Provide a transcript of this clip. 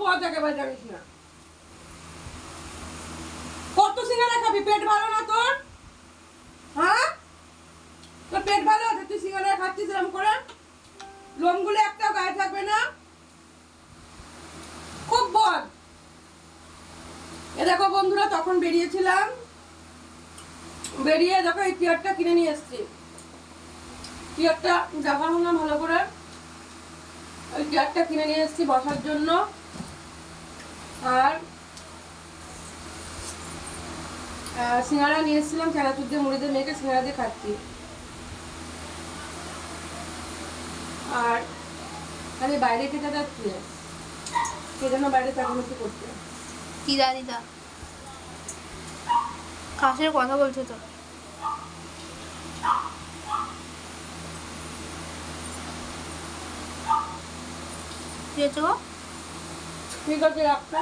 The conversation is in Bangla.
মজা একেবারে জানিস না। কত সিঙ্গারা খাবি? পেট ভালো না তোর? হ্যাঁ, তোর পেট ভালো আছে? তুই সিঙ্গারা খাচ্ছিস এরকম করে, লোমগুলো একটাও গায়ে থাকবে না। খুব বদ। এ দেখো বন্ধুরা, তখন বেরিয়েছিলাম, বেরিয়ে দেখো এই টিয়ারটা কিনে নিয়ে এসছি। টিয়ারটা দেখাবো না ভালো করে, ওই টিয়ারটা কিনে নিয়ে এসছি বসার জন্য। আর সিঙ্গারা নিয়ে এসেছিলাম, চানাচুর দিয়ে মুড়ি দিয়ে মেখে সিঙ্গারা দিয়ে খাচ্ছি। আর আমি বাইরে খেতে যাচ্ছি, সেজন্য বাইরে চাকরি করতে। দিদা দিদা কাশের কথা বলছো তো? ঠিক আছে, রাখতে।